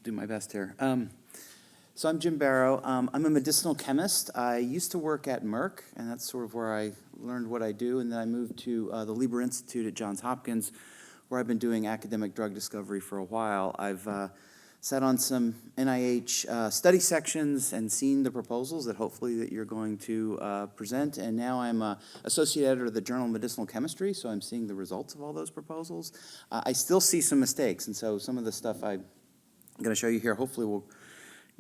do my best here. So I'm Jim Barrow. I'm a medicinal chemist. I used to work at Merck, and that's sort of where I learned what I do. And then I moved to the Lieber Institute at Johns Hopkins, where I've been doing academic drug discovery for a while. I've sat on some NIH study sections and seen the proposals that hopefully that you're going to present. And now I'm associate editor of the Journal of Medicinal Chemistry, so I'm seeing the results of all those proposals. I still see some mistakes, and so some of the stuff I'm going to show you here hopefully will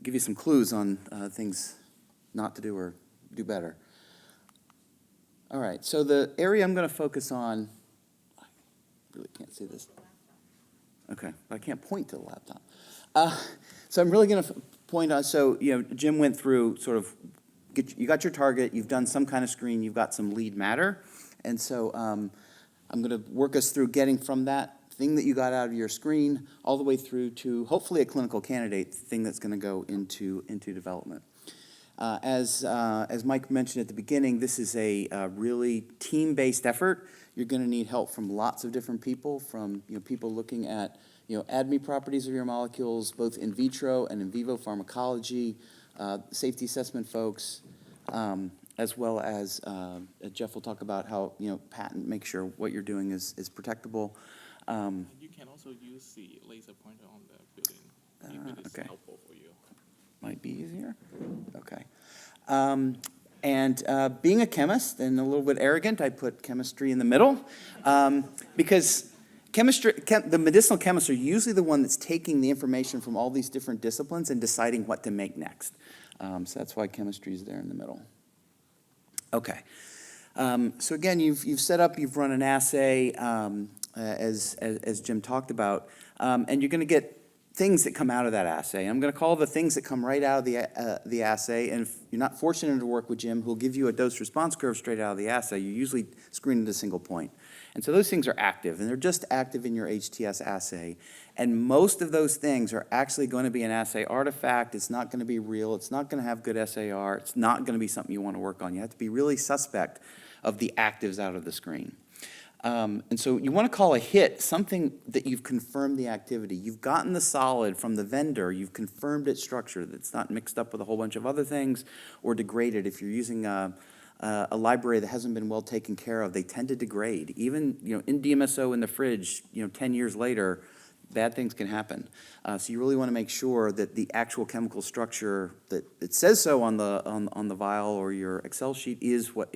give you some clues on things not to do or do better. All right, so the area I'm going to focus on, I really can't see this. Okay, but I can't point to the laptop. So I'm really going to point on, so, Jim went through sort of, you got your target, you've done some kind of screen, you've got some lead matter, and so I'm going to work us through getting from that thing that you got out of your screen all the way through to hopefully a clinical candidate thing that's going to go into development. As Mike mentioned at the beginning, this is a really team-based effort. You're going to need help from lots of different people, from people looking at ADME properties of your molecules, both in vitro and in vivo pharmacology, safety assessment folks, as well as Jeff will talk about how patent make sure what you're doing is protectable. You can also use the laser pointer on the building if it is helpful for you. Might be easier. Okay. And being a chemist and a little bit arrogant, I put chemistry in the middle because the medicinal chemists are usually the one that's taking the information from all these different disciplines and deciding what to make next. So that's why chemistry is there in the middle. Okay. So again, you've set up, you've run an assay, as Jim talked about, and you're going to get things that come out of that assay. I'm going to call the things that come right out of the assay, and if you're not fortunate to work with Jim, who'll give you a dose-response curve straight out of the assay, you usually screen at a single point. And so those things are active, and they're just active in your HTS assay. And most of those things are actually going to be an assay artifact. It's not going to be real. It's not going to have good SAR. It's not going to be something you want to work on. You have to be really suspect of the actives out of the screen. And so you want to call a hit something that you've confirmed the activity. You've gotten the solid from the vendor. You've confirmed its structure. That's not mixed up with a whole bunch of other things or degraded. If you're using a library that hasn't been well taken care of, they tend to degrade. Even in DMSO in the fridge, 10 years later, bad things can happen. So you really want to make sure that the actual chemical structure that it says so on the vial or your Excel sheet is what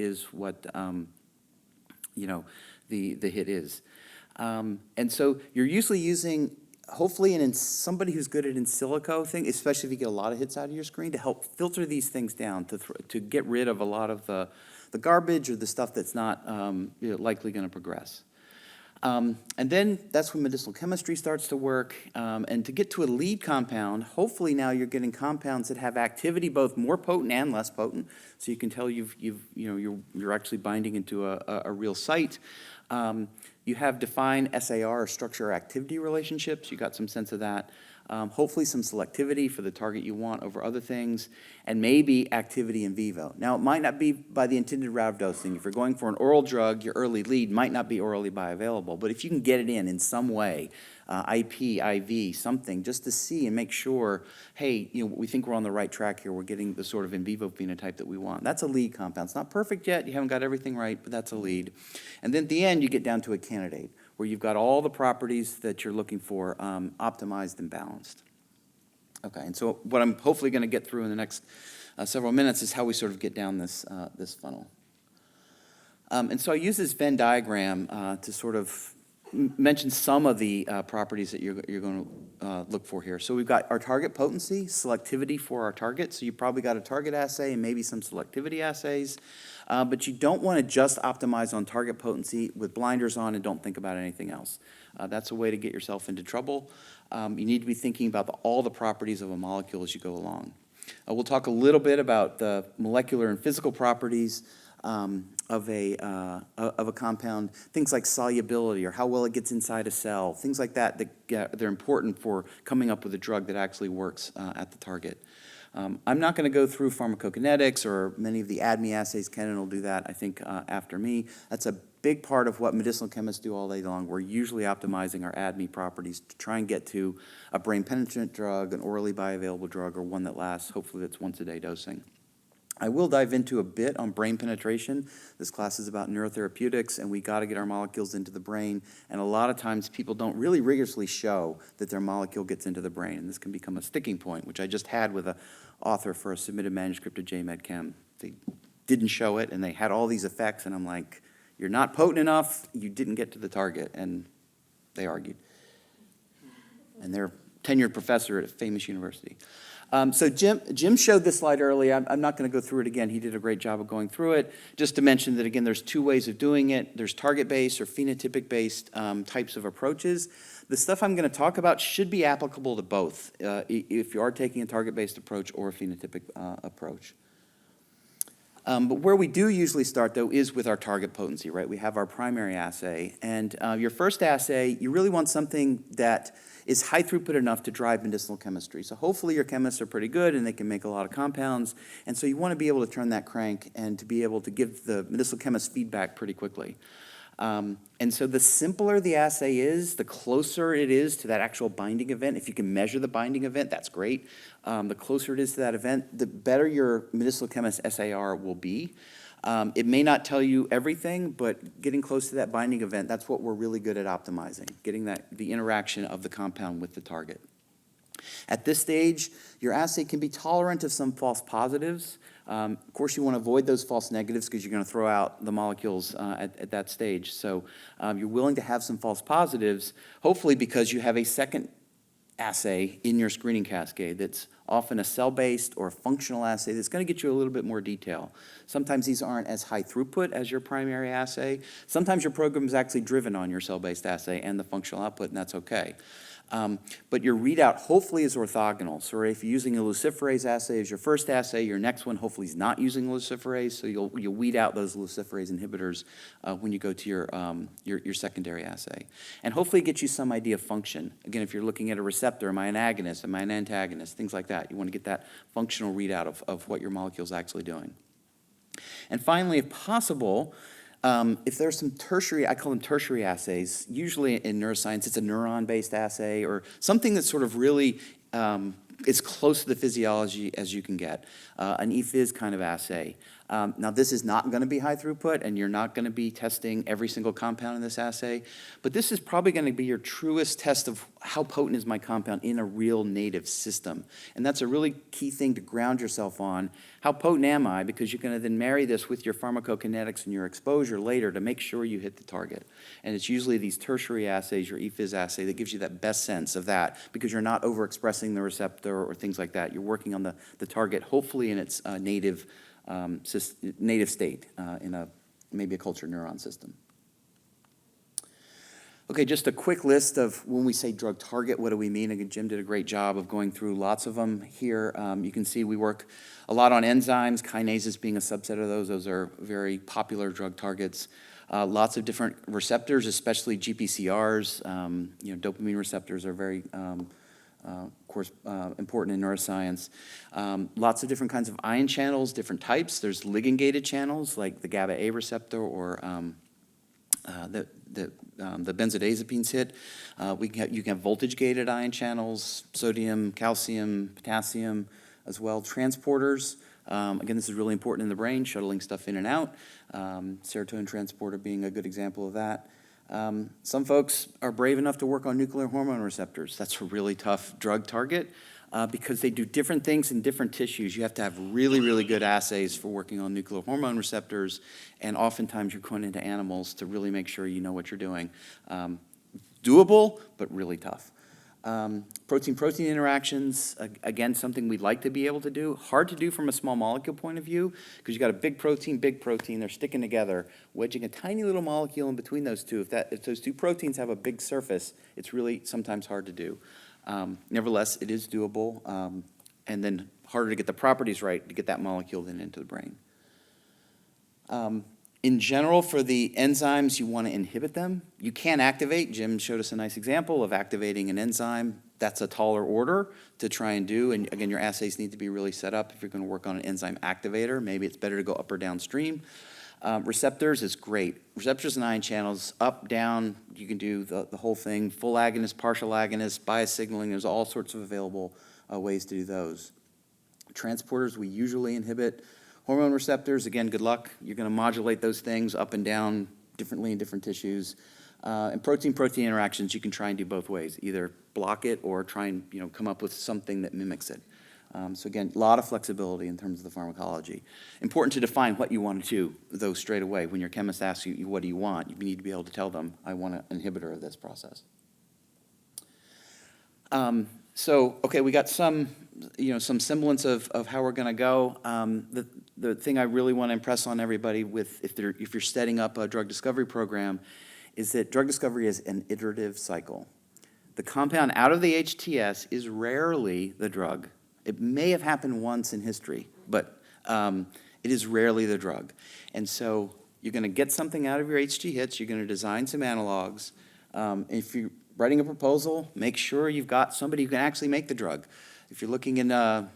the hit is. And so you're usually using, hopefully, somebody who's good at in silico thing, especially if you get a lot of hits out of your screen, to help filter these things down, to get rid of a lot of the garbage or the stuff that's not likely going to progress. And then that's when medicinal chemistry starts to work. And to get to a lead compound, hopefully now you're getting compounds that have activity both more potent and less potent. So you can tell you're actually binding into a real site. You have defined SAR, or structure activity relationships. You got some sense of that. Hopefully some selectivity for the target you want over other things, and maybe activity in vivo. Now, it might not be by the intended route of dosing. If you're going for an oral drug, your early lead might not be orally bioavailable, but if you can get it in some way, IP, IV, something, just to see and make sure, hey, we think we're on the right track here. We're getting the sort of in vivo phenotype that we want. That's a lead compound. It's not perfect yet. You haven't got everything right, but that's a lead. And then at the end, you get down to a candidate, where you've got all the properties that you're looking for optimized and balanced. Okay, and so what I'm hopefully going to get through in the next several minutes is how we sort of get down this funnel. And so I use this Venn diagram to sort of mention some of the properties that you're going to look for here. So we've got our target potency, selectivity for our target. So you probably got a target assay and maybe some selectivity assays. But you don't want to just optimize on target potency with blinders on and don't think about anything else. That's a way to get yourself into trouble. You need to be thinking about all the properties of a molecule as you go along. We'll talk a little bit about the molecular and physical properties of a compound, things like solubility or how well it gets inside a cell, things like that they're important for coming up with a drug that actually works at the target. I'm not going to go through pharmacokinetics or many of the ADME assays. Kenan will do that, I think, after me. That's a big part of what medicinal chemists do all day long. We're usually optimizing our ADME properties to try and get to a brain-penetrant drug, an orally bioavailable drug, or one that lasts, hopefully that's once-a-day dosing. I will dive into a bit on brain penetration. This class is about neurotherapeutics, and we got to get our molecules into the brain. And a lot of times people don't really rigorously show that their molecule gets into the brain, and this can become a sticking point, which I just had with an author for a submitted manuscript to JMed Chem. They didn't show it, and they had all these effects, and I'm like, you're not potent enough, you didn't get to the target, and they argued. And they're a tenured professor at a famous university. So Jim showed this slide earlier. I'm not going to go through it again. He did a great job of going through it. Just to mention that, again, there's two ways of doing it. There's target-based or phenotypic-based types of approaches. The stuff I'm going to talk about should be applicable to both, if you are taking a target-based approach or a phenotypic approach. But where we do usually start, though, is with our target potency, right? We have our primary assay. And your first assay, you really want something that is high throughput enough to drive medicinal chemistry. So hopefully your chemists are pretty good and they can make a lot of compounds. And so you want to be able to turn that crank and to be able to give the medicinal chemist feedback pretty quickly. And so the simpler the assay is, the closer it is to that actual binding event. If you can measure the binding event, that's great. The closer it is to that event, the better your medicinal chemist SAR will be. It may not tell you everything, but getting close to that binding event, that's what we're really good at optimizing, getting the interaction of the compound with the target. At this stage, your assay can be tolerant of some false positives. Of course, you want to avoid those false negatives because you're going to throw out the molecules at that stage. So you're willing to have some false positives, hopefully because you have a second assay in your screening cascade that's often a cell-based or a functional assay that's going to get you a little bit more detail. Sometimes these aren't as high throughput as your primary assay. Sometimes your program is actually driven on your cell-based assay and the functional output, and that's okay. But your readout hopefully is orthogonal. So if you're using a luciferase assay as your first assay, your next one hopefully is not using luciferase, so you'll weed out those luciferase inhibitors when you go to your secondary assay. And hopefully it gets you some idea of function. Again, if you're looking at a receptor, am I an agonist, am I an antagonist, things like that. You want to get that functional readout of what your molecule is actually doing. And finally, if possible, if there's some tertiary, I call them tertiary assays, usually in neuroscience it's a neuron-based assay or something that's sort of really as close to the physiology as you can get, an ePhys kind of assay. Now this is not going to be high throughput and you're not going to be testing every single compound in this assay, but this is probably going to be your truest test of how potent is my compound in a real native system. And that's a really key thing to ground yourself on. How potent am I? Because you're going to then marry this with your pharmacokinetics and your exposure later to make sure you hit the target. And it's usually these tertiary assays, your ePhys assay, that gives you that best sense of that because you're not overexpressing the receptor or things like that. You're working on the target, hopefully in its native state in maybe a cultured neuron system. Okay, just a quick list of when we say drug target, what do we mean? Again, Jim did a great job of going through lots of them here. You can see we work a lot on enzymes, kinases being a subset of those. Those are very popular drug targets. Lots of different receptors, especially GPCRs. Dopamine receptors are very of course, important in neuroscience. Lots of different kinds of ion channels, different types. There's ligand-gated channels like the GABA-A receptor or the benzodiazepines hit. You can have voltage-gated ion channels, sodium, calcium, potassium as well. Transporters, again, this is really important in the brain, shuttling stuff in and out. Serotonin transporter being a good example of that. Some folks are brave enough to work on nuclear hormone receptors. That's a really tough drug target because they do different things in different tissues. You have to have really, really good assays for working on nuclear hormone receptors, and oftentimes you're going into animals to really make sure you know what you're doing. Doable, but really tough. Protein-protein interactions, again, something we'd like to be able to do. Hard to do from a small molecule point of view because you've got a big protein, they're sticking together. Wedging a tiny little molecule in between those two, if those two proteins have a big surface, it's really sometimes hard to do. Nevertheless, it is doable, and then harder to get the properties right to get that molecule then into the brain. In general, for the enzymes, you want to inhibit them. You can activate. Jim showed us a nice example of activating an enzyme. That's a taller order to try and do. And again, your assays need to be really set up if you're going to work on an enzyme activator. Maybe it's better to go up or downstream. Receptors is great. Receptors and ion channels, up, down, you can do the whole thing, full agonist, partial agonist, bias signaling, there's all sorts of available ways to do those. Transporters, we usually inhibit. Hormone receptors, again, good luck. You're going to modulate those things up and down differently in different tissues. And protein-protein interactions, you can try and do both ways, either block it or try and come up with something that mimics it. So again, a lot of flexibility in terms of the pharmacology. Important to define what you want to do, though, straight away. When your chemist asks you, what do you want? You need to be able to tell them, I want an inhibitor of this process. So, okay, we got some semblance of how we're going to go. The thing I really want to impress on everybody if you're setting up a drug discovery program is that drug discovery is an iterative cycle. The compound out of the HTS is rarely the drug. It may have happened once in history, but it is rarely the drug. And so you're going to get something out of your HT hits. You're going to design some analogs. If you're writing a proposal, make sure you've got somebody who can actually make the drug. If you're looking in a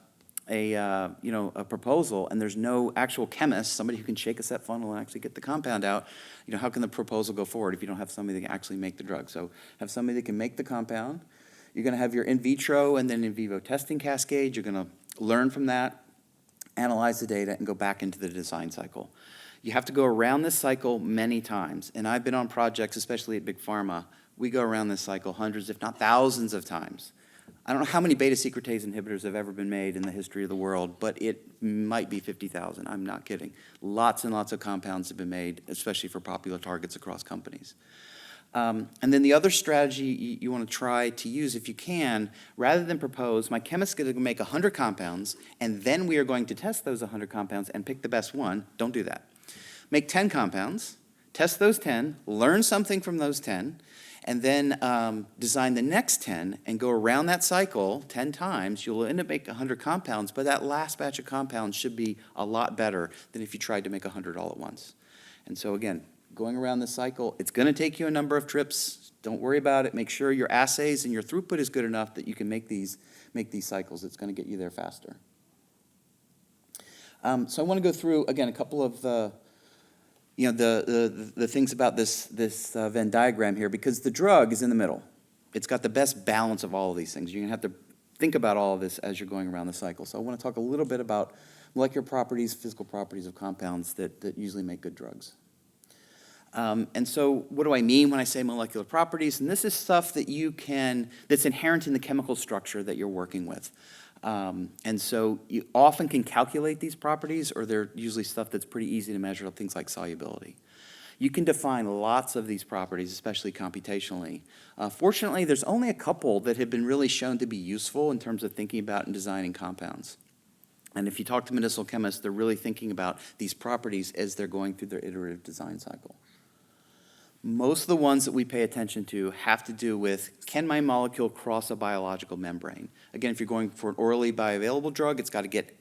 proposal and there's no actual chemist, somebody who can shake a set funnel and actually get the compound out, how can the proposal go forward if you don't have somebody that can actually make the drug? So have somebody that can make the compound. You're going to have your in vitro and then in vivo testing cascade. You're going to learn from that, analyze the data, and go back into the design cycle. You have to go around this cycle many times. And I've been on projects, especially at Big Pharma. We go around this cycle hundreds, if not thousands of times. I don't know how many beta secretase inhibitors have ever been made in the history of the world, but it might be 50,000. I'm not kidding. Lots and lots of compounds have been made, especially for popular targets across companies. And then the other strategy you want to try to use, if you can, rather than propose, my chemist's going to make 100 compounds, and then we are going to test those 100 compounds and pick the best one. Don't do that. Make 10 compounds, test those 10, learn something from those 10, and then design the next 10 and go around that cycle 10 times. You'll end up making 100 compounds, but that last batch of compounds should be a lot better than if you tried to make 100 all at once. And so again, going around this cycle, it's going to take you a number of trips. Don't worry about it. Make sure your assays and your throughput is good enough that you can make these cycles. It's going to get you there faster. So I want to go through, again, a couple of the things about this Venn diagram here, because the drug is in the middle. It's got the best balance of all of these things. You're going to have to think about all of this as you're going around the cycle. So I want to talk a little bit about molecular properties, physical properties of compounds that usually make good drugs. And so what do I mean when I say molecular properties? And this is stuff that's inherent in the chemical structure that you're working with. And so you often can calculate these properties, or they're usually stuff that's pretty easy to measure, things like solubility. You can define lots of these properties, especially computationally. Fortunately, there's only a couple that have been really shown to be useful in terms of thinking about and designing compounds. And if you talk to medicinal chemists, they're really thinking about these properties as they're going through their iterative design cycle. Most of the ones that we pay attention to have to do with, can my molecule cross a biological membrane? Again, if you're going for an orally bioavailable drug, it's got to get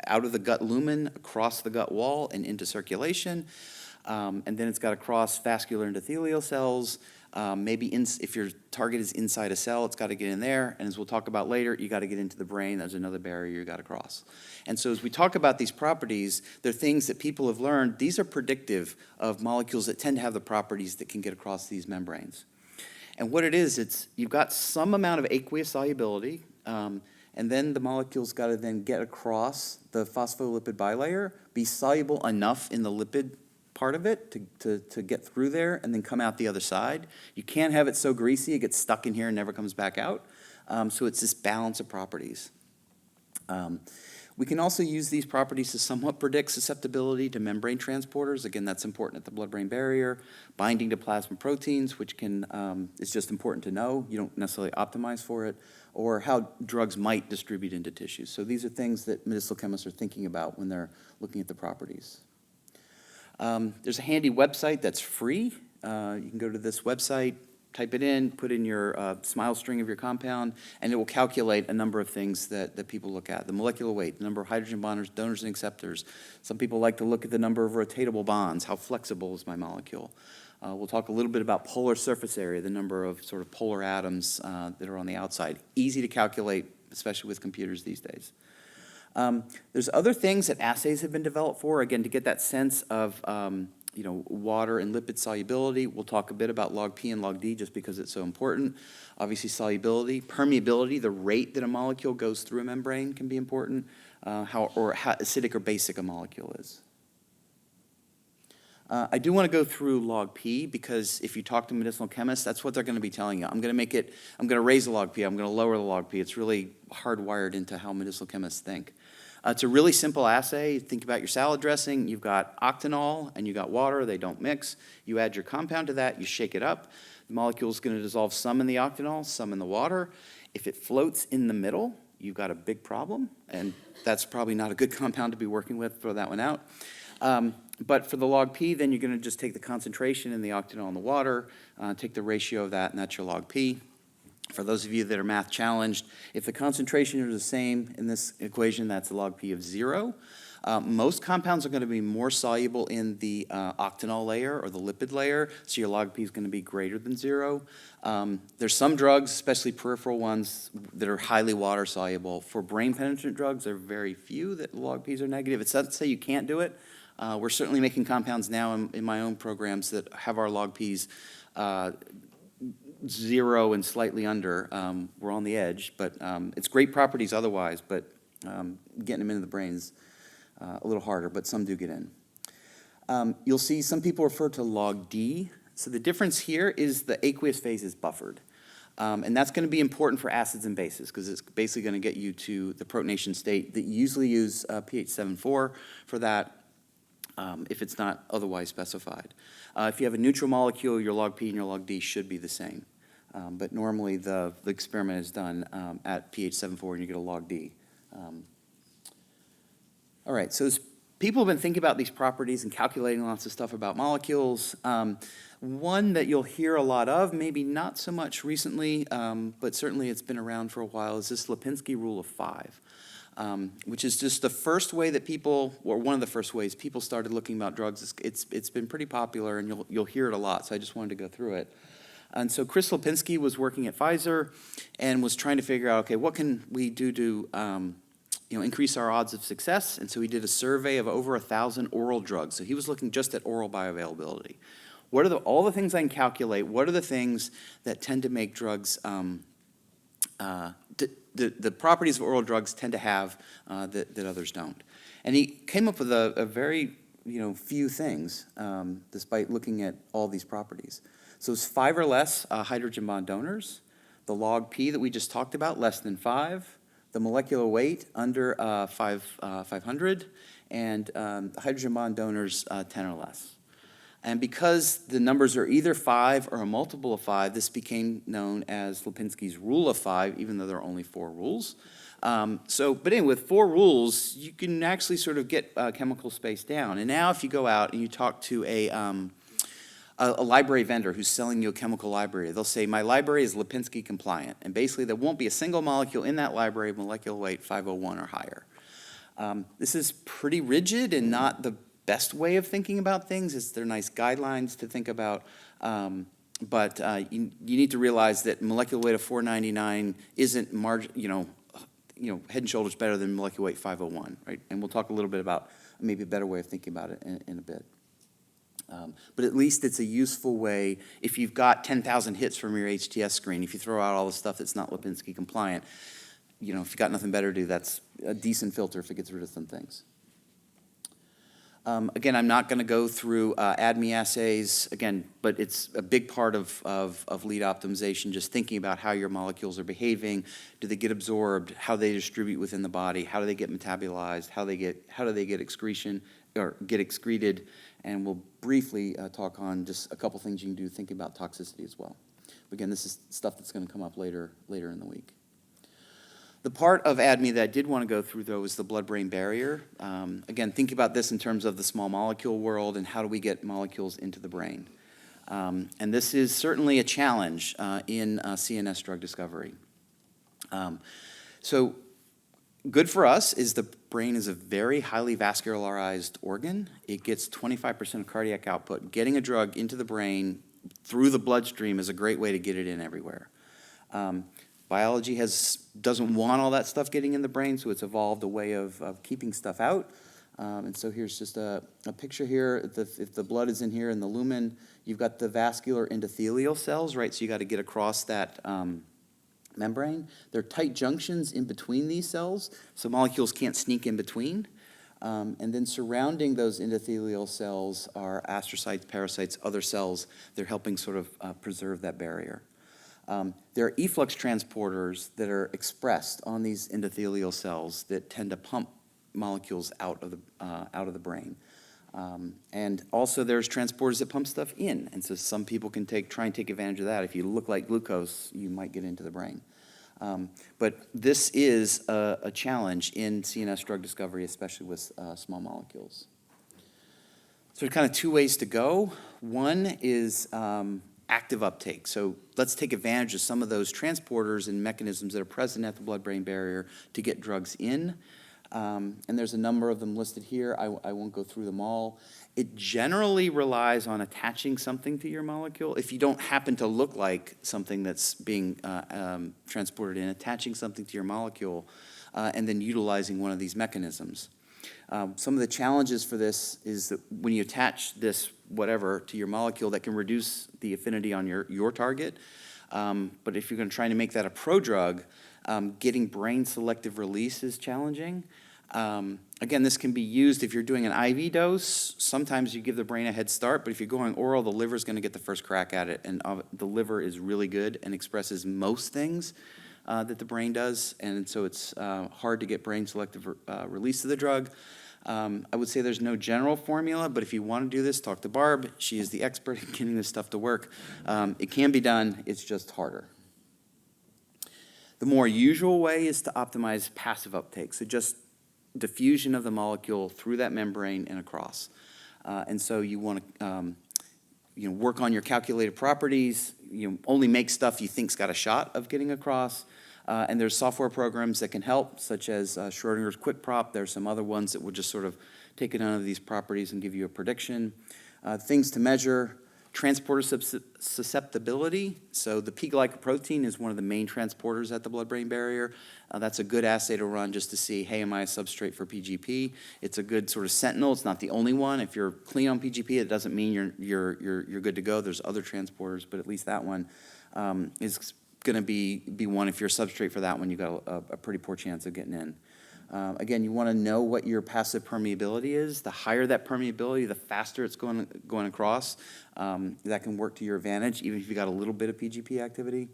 out of the gut lumen, across the gut wall, and into circulation. And then it's got to cross vascular endothelial cells. If your target is inside a cell, it's got to get in there. And as we'll talk about later, you got to get into the brain. There's another barrier you got to cross. And so as we talk about these properties, they're things that people have learned. These are predictive of molecules that tend to have the properties that can get across these membranes. And what it is, you've got some amount of aqueous solubility, and then the molecule's got to then get across the phospholipid bilayer, be soluble enough in the lipid part of it to get through there and then come out the other side. You can't have it so greasy it gets stuck in here and never comes back out. So it's this balance of properties. We can also use these properties to somewhat predict susceptibility to membrane transporters. Again, that's important at the blood-brain barrier. Binding to plasma proteins, which is just important to know. You don't necessarily optimize for it. Or how drugs might distribute into tissues. So these are things that medicinal chemists are thinking about when they're looking at the properties. There's a handy website that's free. You can go to this website, type it in, put in your SMILE string of your compound, and it will calculate a number of things that people look at. The molecular weight, the number of hydrogen bonders, donors, and acceptors. Some people like to look at the number of rotatable bonds. How flexible is my molecule? We'll talk a little bit about polar surface area, the number of sort of polar atoms that are on the outside. Easy to calculate, especially with computers these days. There's other things that assays have been developed for, again, to get that sense of, water and lipid solubility. We'll talk a bit about log P and log D just because it's so important. Obviously, solubility, permeability, the rate that a molecule goes through a membrane can be important, how acidic or basic a molecule is. I do want to go through log P because if you talk to medicinal chemists, that's what they're going to be telling you. I'm going to raise the log P, I'm going to lower the log P. It's really hardwired into how medicinal chemists think. It's a really simple assay. Think about your salad dressing. You've got octanol and you've got water. They don't mix. You add your compound to that. You shake it up. The molecule is going to dissolve some in the octanol, some in the water. If it floats in the middle, you've got a big problem, and that's probably not a good compound to be working with. Throw that one out. But for the log P, then you're going to just take the concentration in the octanol and the water, take the ratio of that, and that's your log P. For those of you that are math challenged, if the concentration is the same in this equation, that's a log P of 0. Most compounds are going to be more soluble in the octanol layer or the lipid layer, so your log P is going to be greater than 0. There's some drugs, especially peripheral ones, that are highly water soluble. For brain penetrant drugs, there are very few that log Ps are negative. It's not to say you can't do it. We're certainly making compounds now in my own programs that have our log Ps 0 and slightly under. We're on the edge, but it's great properties otherwise, but getting them into the brain's a little harder, but some do get in. You'll see some people refer to log D. So the difference here is the aqueous phase is buffered. And that's going to be important for acids and bases because it's basically going to get you to the protonation state that you usually use pH 7.4 for that. If it's not otherwise specified. If you have a neutral molecule, your log P and your log D should be the same. But normally the experiment is done at pH 7.4 and you get a log D. All right, so as people have been thinking about these properties and calculating lots of stuff about molecules. One that you'll hear a lot of, maybe not so much recently, but certainly it's been around for a while, is this Lipinski rule of 5. Which is just the first way that people, or one of the first ways people started looking about drugs. It's been pretty popular, and you'll hear it a lot, so I just wanted to go through it. And so Chris Lipinski was working at Pfizer and was trying to figure out, okay, what can we do to increase our odds of success? And so he did a survey of over 1,000 oral drugs. So he was looking just at oral bioavailability. What are all the things I can calculate? What are the things that tend to make drugs the properties of oral drugs tend to have that others don't. And he came up with a very few things despite looking at all these properties. So it's 5 or less hydrogen bond donors, the log P that we just talked about, less than 5, the molecular weight under 500, and hydrogen bond donors 10 or less. And because the numbers are either 5 or a multiple of 5, this became known as Lipinski's rule of 5, even though there are only 4 rules. But anyway, with 4 rules, you can actually sort of get chemical space down. And now if you go out and you talk to a library vendor who's selling you a chemical library, they'll say, my library is Lipinski compliant. And basically, there won't be a single molecule in that library of molecular weight 501 or higher. This is pretty rigid and not the best way of thinking about things. They're nice guidelines to think about, but you need to realize that molecular weight of 499 isn't head and shoulders better than molecular weight 501, right? And we'll talk a little bit about maybe a better way of thinking about it in a bit. But at least it's a useful way if you've got 10,000 hits from your HTS screen. If you throw out all the stuff that's not Lipinski compliant, if you've got nothing better to do, that's a decent filter if it gets rid of some things. Again, I'm not going to go through ADME assays, again, but it's a big part of lead optimization, just thinking about how your molecules are behaving, do they get absorbed, how they distribute within the body, how do they get metabolized, how do they get excretion or get excreted, and we'll briefly talk on just a couple things you can do thinking about toxicity as well. But again, this is stuff that's going to come up later in the week. The part of ADME that I did want to go through, though, is the blood-brain barrier. Again, think about this in terms of the small molecule world and how do we get molecules into the brain. And this is certainly a challenge in CNS drug discovery. So good for us is the brain is a very highly vascularized organ. It gets 25% of cardiac output. Getting a drug into the brain through the bloodstream is a great way to get it in everywhere. Biology doesn't want all that stuff getting in the brain, so it's evolved a way of keeping stuff out. And so here's just a picture here. If the blood is in here in the lumen, you've got the vascular endothelial cells, right? So you got to get across that membrane. There are tight junctions in between these cells, so molecules can't sneak in between. And then surrounding those endothelial cells are astrocytes, parasites, other cells. They're helping sort of preserve that barrier. There are efflux transporters that are expressed on these endothelial cells that tend to pump molecules out of the brain. And also there's transporters that pump stuff in, and so some people can try and take advantage of that. If you look like glucose, you might get into the brain. But this is a challenge in CNS drug discovery, especially with small molecules. So there's kind of two ways to go. One is active uptake. So let's take advantage of some of those transporters and mechanisms that are present at the blood-brain barrier to get drugs in. And there's a number of them listed here. I won't go through them all. It generally relies on attaching something to your molecule. If you don't happen to look like something that's being transported in, attaching something to your molecule and then utilizing one of these mechanisms. Some of the challenges for this is that when you attach this whatever to your molecule, that can reduce the affinity on your target. But if you're going to try to make that a prodrug, getting brain selective release is challenging. Again, this can be used if you're doing an IV dose. Sometimes you give the brain a head start, but if you're going oral, the liver's going to get the first crack at it. And the liver is really good and expresses most things that the brain does. And so it's hard to get brain selective release of the drug. I would say there's no general formula, but if you want to do this, talk to Barb. She is the expert in getting this stuff to work. It can be done. It's just harder. The more usual way is to optimize passive uptake, so just diffusion of the molecule through that membrane and across. And so you want to work on your calculated properties, only make stuff you think's got a shot of getting across. And there's software programs that can help, such as Schrodinger's QuickProp. There's some other ones that will just sort of take none of these properties and give you a prediction. Things to measure: transporter susceptibility. So the P-glycoprotein is one of the main transporters at the blood-brain barrier. That's a good assay to run just to see, hey, am I a substrate for PGP? It's a good sort of sentinel. It's not the only one. If you're clean on PGP, it doesn't mean you're good to go. There's other transporters, but at least that one is going to be one. If you're a substrate for that one, you've got a pretty poor chance of getting in. Again, you want to know what your passive permeability is. The higher that permeability, the faster it's going across. That can work to your advantage, even if you got a little bit of PGP activity.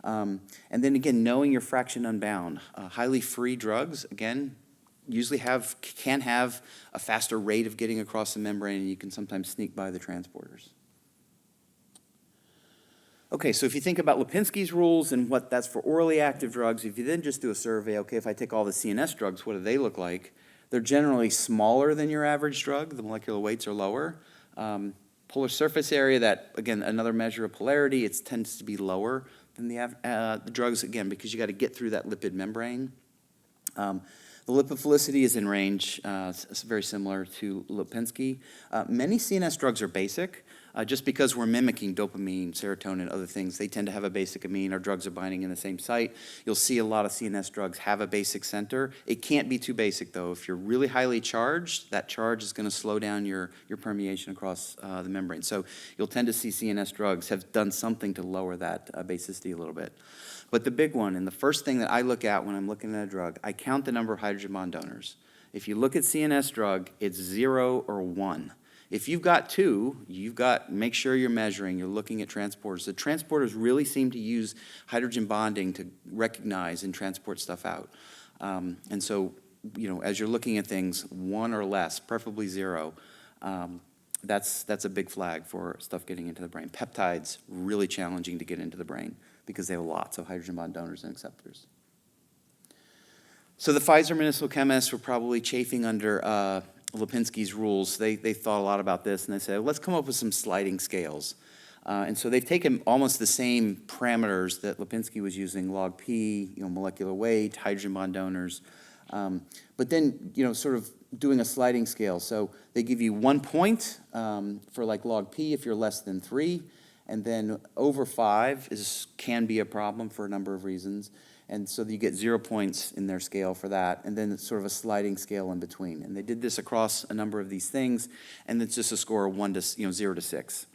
And then again, knowing your fraction unbound. Highly free drugs, again, usually can have a faster rate of getting across the membrane, and you can sometimes sneak by the transporters. Okay, so if you think about Lipinski's rules and what that's for orally active drugs, if you then just do a survey, okay, if I take all the CNS drugs, what do they look like? They're generally smaller than your average drug. The molecular weights are lower. Polar surface area, that, again, another measure of polarity, it tends to be lower than the drugs, again, because you got to get through that lipid membrane. The lipophilicity is in range. It's very similar to Lipinski. Many CNS drugs are basic. Just because we're mimicking dopamine, serotonin, other things, they tend to have a basic amine. Our drugs are binding in the same site. You'll see a lot of CNS drugs have a basic center. It can't be too basic, though. If you're really highly charged, that charge is going to slow down your permeation across the membrane. So you'll tend to see CNS drugs have done something to lower that basicity a little bit. But the big one, and the first thing that I look at when I'm looking at a drug, I count the number of hydrogen bond donors. If you look at CNS drug, it's 0 or 1. If you've got 2, make sure you're measuring, you're looking at transporters. The transporters really seem to use hydrogen bonding to recognize and transport stuff out. And so, as you're looking at things, 1 or less, preferably 0, that's a big flag for stuff getting into the brain. Peptides, really challenging to get into the brain because they have lots of hydrogen bond donors and acceptors. So the Pfizer medicinal chemists were probably chafing under Lipinski's rules. They thought a lot about this, and they said, let's come up with some sliding scales. And so they've taken almost the same parameters that Lipinski was using, log P, molecular weight, hydrogen bond donors, but then, sort of doing a sliding scale. So they give you 1 point for like log P if you're less than 3, And then over 5 can be a problem for a number of reasons. And so you get 0 points in their scale for that, and then it's sort of a sliding scale in between. And they did this across a number of these things, and it's just a score of 0 to 6.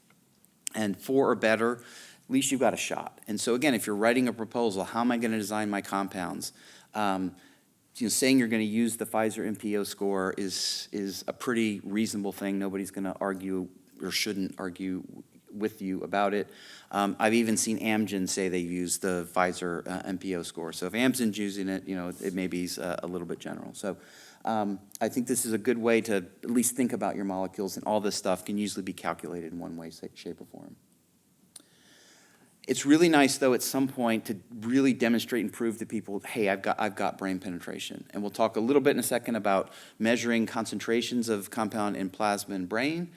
And 4 or better, at least you've got a shot. And so again, if you're writing a proposal, how am I going to design my compounds? Saying you're going to use the Pfizer MPO score is a pretty reasonable thing. Nobody's going to argue or shouldn't argue with you about it. I've even seen Amgen say they use the Pfizer MPO score. So if Amgen's using it, it may be a little bit general. So I think this is a good way to at least think about your molecules, and all this stuff can usually be calculated in one way, shape, or form. It's really nice, though, at some point to really demonstrate and prove to people, hey, I've got brain penetration. And we'll talk a little bit in a second about measuring concentrations of compound in plasma and brain.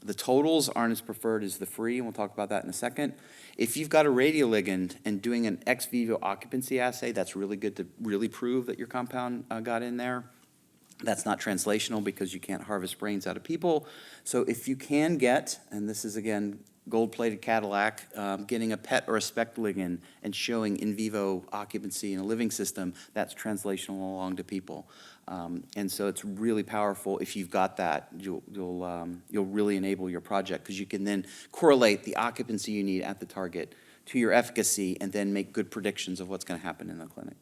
The totals aren't as preferred as the free, and we'll talk about that in a second. If you've got a radioligand and doing an ex vivo occupancy assay, that's really good to really prove that your compound got in there. That's not translational because you can't harvest brains out of people. So if you can get, and this is again gold-plated Cadillac, getting a PET or a SPECT ligand and showing in vivo occupancy in a living system, that's translational along to people. And so it's really powerful. If you've got that, you'll really enable your project, because you can then correlate the occupancy you need at the target to your efficacy and then make good predictions of what's going to happen in the clinic.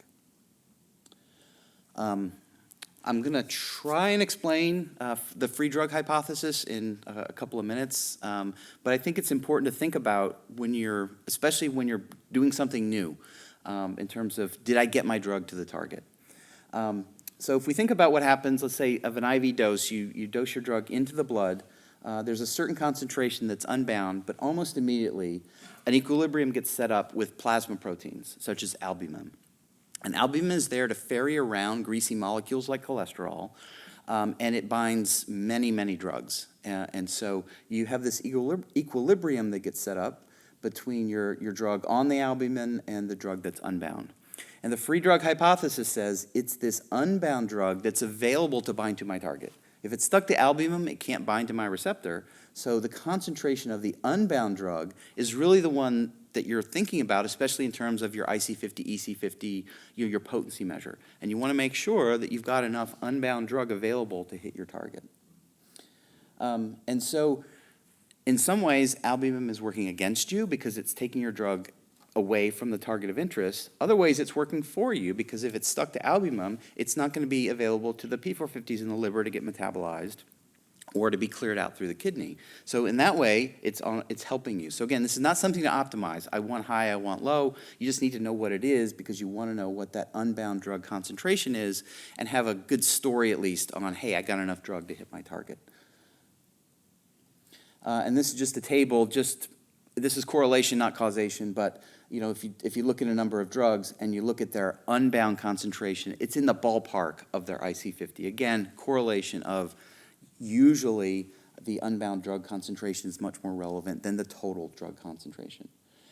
I'm going to try and explain the free drug hypothesis in a couple of minutes, but I think it's important to think about especially when you're doing something new, in terms of, did I get my drug to the target? So if we think about what happens, let's say of an IV dose, you dose your drug into the blood, there's a certain concentration that's unbound, but almost immediately an equilibrium gets set up with plasma proteins, such as albumin. And albumin is there to ferry around greasy molecules like cholesterol, and it binds many, many drugs. And so you have this equilibrium that gets set up between your drug on the albumin and the drug that's unbound. And the free drug hypothesis says it's this unbound drug that's available to bind to my target. If it's stuck to albumin, it can't bind to my receptor. So the concentration of the unbound drug is really the one that you're thinking about, especially in terms of your IC50, EC50, your potency measure. And you want to make sure that you've got enough unbound drug available to hit your target. And so in some ways, albumin is working against you because it's taking your drug away from the target of interest. Other ways, it's working for you because if it's stuck to albumin, it's not going to be available to the P450s in the liver to get metabolized or to be cleared out through the kidney. So in that way, it's helping you. So again, this is not something to optimize. I want high, I want low. You just need to know what it is because you want to know what that unbound drug concentration is and have a good story at least on, hey, I got enough drug to hit my target. And this is just a table, this is correlation, not causation, but if you look at a number of drugs and you look at their unbound concentration, it's in the ballpark of their IC50. Again, correlation of usually the unbound drug concentration is much more relevant than the total drug concentration.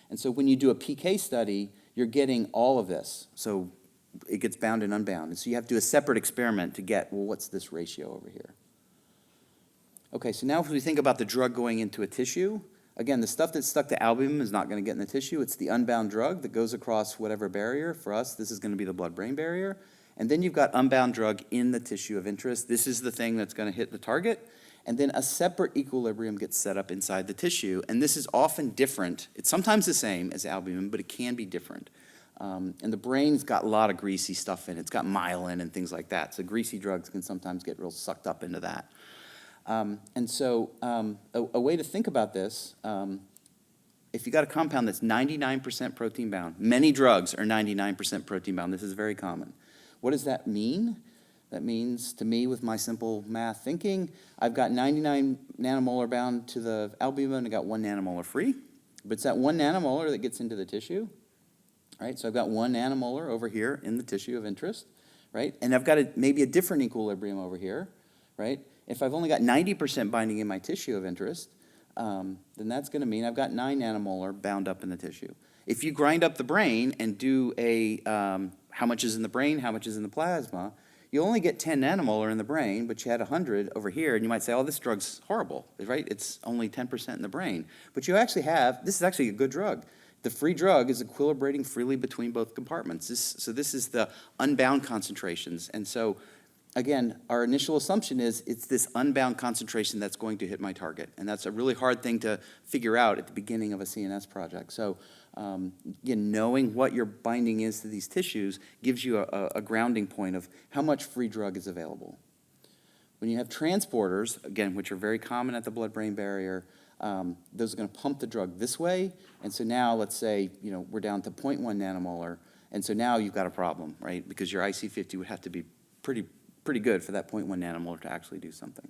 And so when you do a PK study, you're getting all of this. So it gets bound and unbound. And so you have to do a separate experiment to get, well, what's this ratio over here? Okay, so now if we think about the drug going into a tissue, again, the stuff that's stuck to albumin is not going to get in the tissue. It's the unbound drug that goes across whatever barrier. For us, this is going to be the blood-brain barrier. And then you've got unbound drug in the tissue of interest. This is the thing that's going to hit the target. And then a separate equilibrium gets set up inside the tissue. And this is often different. It's sometimes the same as albumin, but it can be different. And the brain's got a lot of greasy stuff in it. It's got myelin and things like that. So greasy drugs can sometimes get real sucked up into that. And so a way to think about this, if you got a compound that's 99% protein bound, many drugs are 99% protein bound. This is very common. What does that mean? That means, to me, with my simple math thinking, I've got 99 nanomolar bound to the albumin, I got 1 nanomolar free. But it's that 1 nanomolar that gets into the tissue, right? So I've got 1 nanomolar over here in the tissue of interest, right? And I've got maybe a different equilibrium over here, right? If I've only got 90% binding in my tissue of interest, then that's going to mean I've got 9 nanomolar bound up in the tissue. If you grind up the brain and do a how much is in the brain, how much is in the plasma, you only get 10 nanomolar in the brain, but you had 100 over here, and you might say, oh, this drug's horrible, right? It's only 10% in the brain. But you actually have, this is actually a good drug. The free drug is equilibrating freely between both compartments. So this is the unbound concentrations. And so, again, our initial assumption is it's this unbound concentration that's going to hit my target. And that's a really hard thing to figure out at the beginning of a CNS project. So, again, knowing what your binding is to these tissues gives you a grounding point of how much free drug is available. When you have transporters, again, which are very common at the blood-brain barrier, those are going to pump the drug this way. And so now, let's say, we're down to 0.1 nanomolar. And so now you've got a problem, right? Because your IC50 would have to be pretty good for that 0.1 nanomolar to actually do something.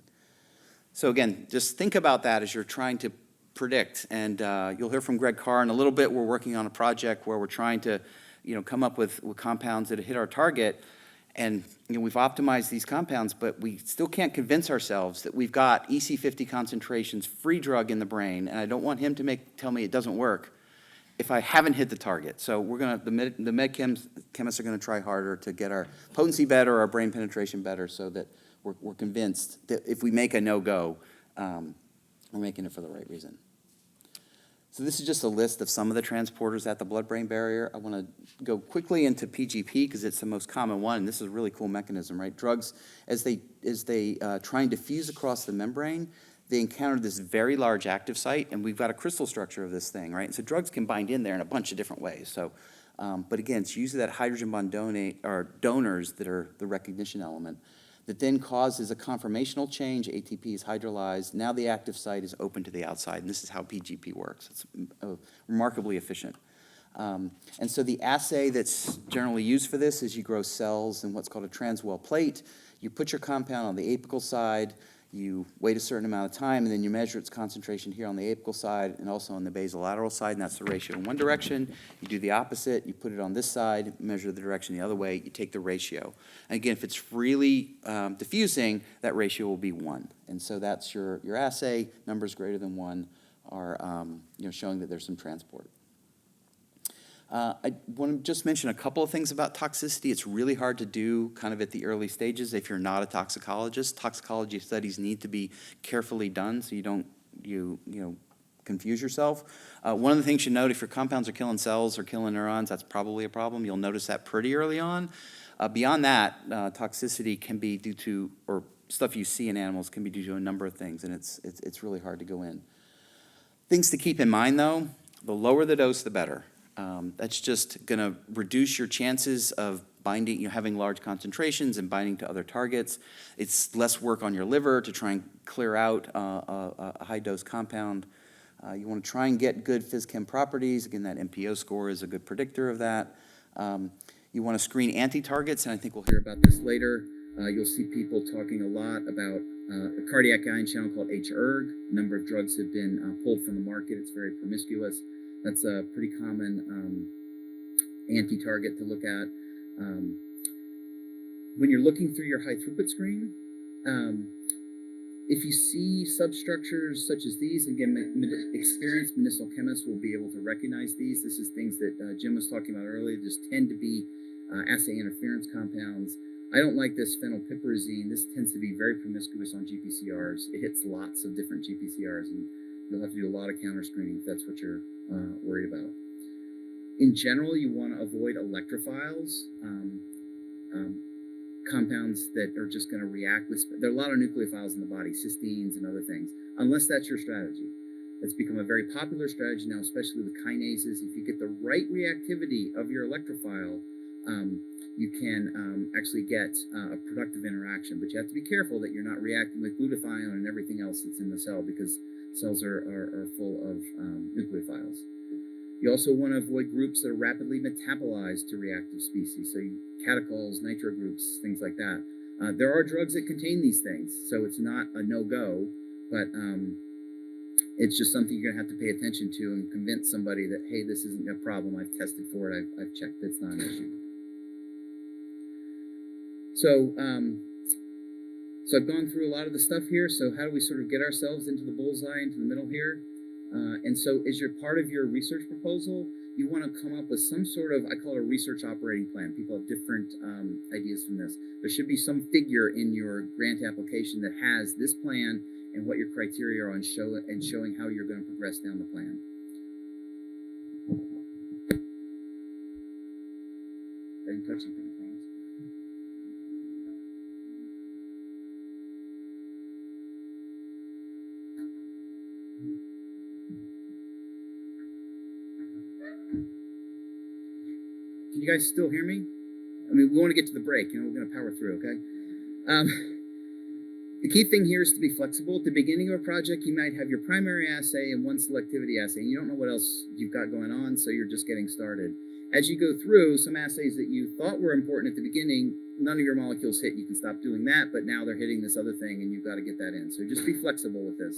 So again, just think about that as you're trying to predict. And you'll hear from Greg Carr in a little bit. We're working on a project where we're trying to come up with compounds that hit our target. And we've optimized these compounds, but we still can't convince ourselves that we've got EC50 concentrations, free drug in the brain, and I don't want him to tell me it doesn't work if I haven't hit the target. So the med chemists are gonna try harder to get our potency better, our brain penetration better, so that we're convinced that if we make a no-go, we're making it for the right reason. So this is just a list of some of the transporters at the blood-brain barrier. I want to go quickly into PGP because it's the most common one. And this is a really cool mechanism, right? Drugs, as they try and diffuse across the membrane, they encounter this very large active site, and we've got a crystal structure of this thing, right? And so drugs can bind in there in a bunch of different ways. So, but again, it's usually that hydrogen bond donors that are the recognition element that then causes a conformational change. ATP is hydrolyzed. Now the active site is open to the outside, and this is how PGP works. It's remarkably efficient. And so the assay that's generally used for this is you grow cells in what's called a transwell plate. You put your compound on the apical side, you wait a certain amount of time, and then you measure its concentration here on the apical side and also on the basolateral side, and that's the ratio in one direction. You do the opposite. You put it on this side, measure the direction the other way, you take the ratio. And again, if it's freely diffusing, that ratio will be 1. And so that's your assay. Numbers greater than 1 are showing that there's some transport. I want to just mention a couple of things about toxicity. It's really hard to do kind of at the early stages if you're not a toxicologist. Toxicology studies need to be carefully done so you don't confuse yourself. One of the things you note, if your compounds are killing cells or killing neurons, that's probably a problem. You'll notice that pretty early on. Beyond that, toxicity can be due to, or stuff you see in animals can be due to a number of things, and it's really hard to go in. Things to keep in mind, though, the lower the dose, the better. That's just going to reduce your chances of binding, having large concentrations and binding to other targets. It's less work on your liver to try and clear out a high-dose compound. You want to try and get good phys-chem properties. Again, that MPO score is a good predictor of that. You want to screen anti-targets, and I think we'll hear about this later. You'll see people talking a lot about a cardiac ion channel called hERG. A number of drugs have been pulled from the market. It's very promiscuous. That's a pretty common anti-target to look at. When you're looking through your high-throughput screen, if you see substructures such as these, again, experienced medicinal chemists will be able to recognize these. This is things that Jim was talking about earlier. Just tend to be assay interference compounds. I don't like this phenylpiperazine. This tends to be very promiscuous on GPCRs. It hits lots of different GPCRs, and you'll have to do a lot of counter screening if that's what you're worried about. In general, you want to avoid electrophiles, compounds that are just going to react with, there are a lot of nucleophiles in the body, cysteines and other things, unless that's your strategy. It's become a very popular strategy now, especially with kinases. If you get the right reactivity of your electrophile, you can actually get a productive interaction. But you have to be careful that you're not reacting with glutathione and everything else that's in the cell, because cells are full of nucleophiles. You also want to avoid groups that are rapidly metabolized to reactive species, so catechols, nitro groups, things like that. There are drugs that contain these things, so it's not a no-go, but it's just something you're going to have to pay attention to and convince somebody that, hey, this isn't a problem. I've tested for it. I've checked. It's not an issue. So I've gone through a lot of the stuff here. So how do we sort of get ourselves into the bullseye, into the middle here? And so as you're part of your research proposal, you want to come up with some sort of, I call it a research operating plan. People have different ideas from this. There should be some figure in your grant application that has this plan and what your criteria are on showing how you're going to progress down the plan. I didn't touch anything, I promise. Can you guys still hear me? I mean, we want to get to the break, we're going to power through, okay? The key thing here is to be flexible. At the beginning of a project, you might have your primary assay and one selectivity assay, and you don't know what else you've got going on, so you're just getting started. As you go through, some assays that you thought were important at the beginning, none of your molecules hit. You can stop doing that, but now they're hitting this other thing, and you've got to get that in. So just be flexible with this.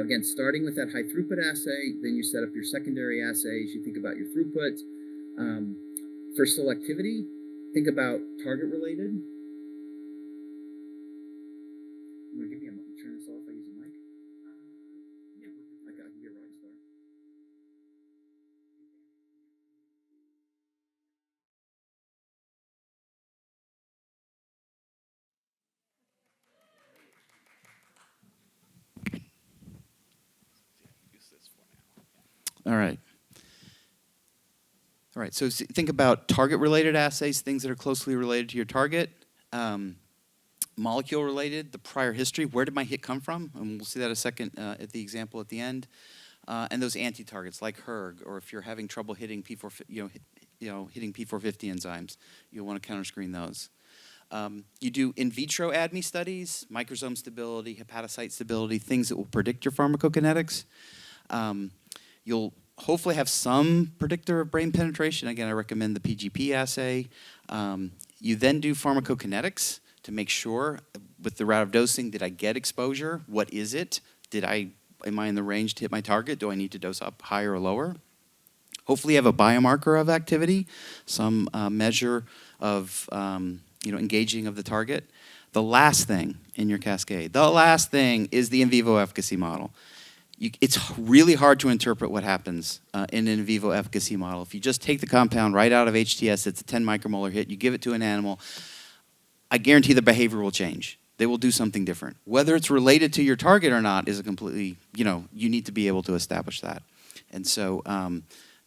Again, starting with that high throughput assay, then you set up your secondary assays. You think about your throughput. For selectivity, think about target related. You want to give me turn this off? I use a mic. I can be a rock star. Use this for now. All right. All right, so think about target-related assays, things that are closely related to your target. Molecule-related, the prior history, where did my hit come from? And we'll see that a second at the example at the end. And those anti-targets like HERG, or if you're having trouble hitting P4, hitting P450 enzymes, you'll want to counter-screen those. You do in vitro ADME studies, microsome stability, hepatocyte stability, things that will predict your pharmacokinetics. You'll hopefully have some predictor of brain penetration. Again, I recommend the PGP assay. You then do pharmacokinetics to make sure with the route of dosing, did I get exposure? What is it? Am I in the range to hit my target? Do I need to dose up higher or lower? Hopefully you have a biomarker of activity, some measure of engaging of the target. The last thing in your cascade, is the in vivo efficacy model. It's really hard to interpret what happens in an in vivo efficacy model. If you just take the compound right out of HTS, it's a 10 micromolar hit, you give it to an animal, I guarantee the behavior will change. They will do something different. Whether it's related to your target or not is a completely, you need to be able to establish that. And so,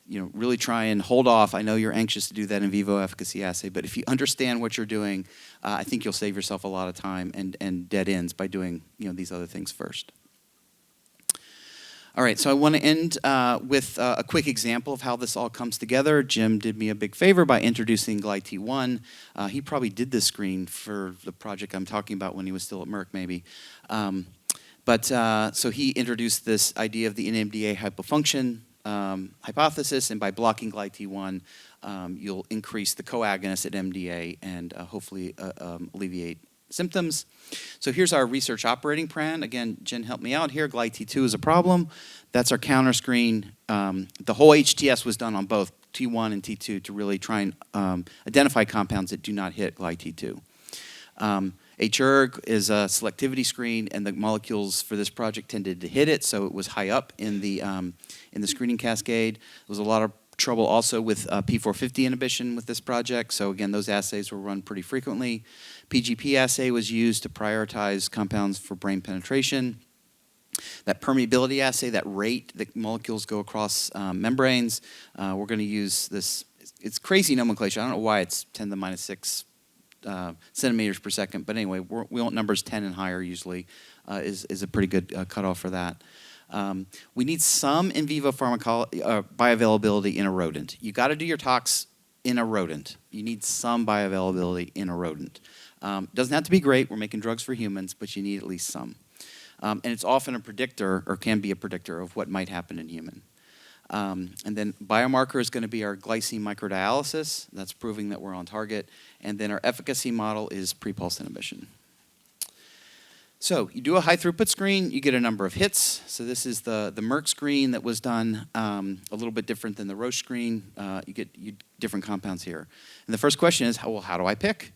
really try and hold off. I know you're anxious to do that in vivo efficacy assay, but if you understand what you're doing, I think you'll save yourself a lot of time and dead ends by doing, these other things first. All right, so I want to end with a quick example of how this all comes together. Jim did me a big favor by introducing GlyT1. He probably did this screen for the project I'm talking about when he was still at Merck, maybe. So he introduced this idea of the NMDA hypofunction hypothesis, and by blocking GlyT1, you'll increase the coagonist at MDA and hopefully alleviate symptoms. So here's our research operating plan. Again, Jen helped me out here. GlyT2 is a problem. That's our counter screen. The whole HTS was done on both T1 and T2 to really try and identify compounds that do not hit GlyT2. HERG is a selectivity screen, and the molecules for this project tended to hit it, so it was high up in the screening cascade. There was a lot of trouble also with P450 inhibition with this project, so again, those assays were run pretty frequently. PGP assay was used to prioritize compounds for brain penetration. That permeability assay, that rate that molecules go across membranes, we're going to use this. It's crazy nomenclature. I don't know why it's 10 to the minus 6 centimeters per second, but anyway, we want numbers 10 and higher usually is a pretty good cutoff for that. We need some in vivo bioavailability in a rodent. You got to do your tox in a rodent. You need some bioavailability in a rodent. Doesn't have to be great. We're making drugs for humans, but you need at least some. And it's often a predictor, or can be a predictor, of what might happen in human. And then biomarker is going to be our glycine microdialysis. That's proving that we're on target. And then our efficacy model is pre-pulse inhibition. So you do a high throughput screen, you get a number of hits. So this is the Merck screen that was done a little bit different than the Roche screen. You get different compounds here. And the first question is, how do I pick?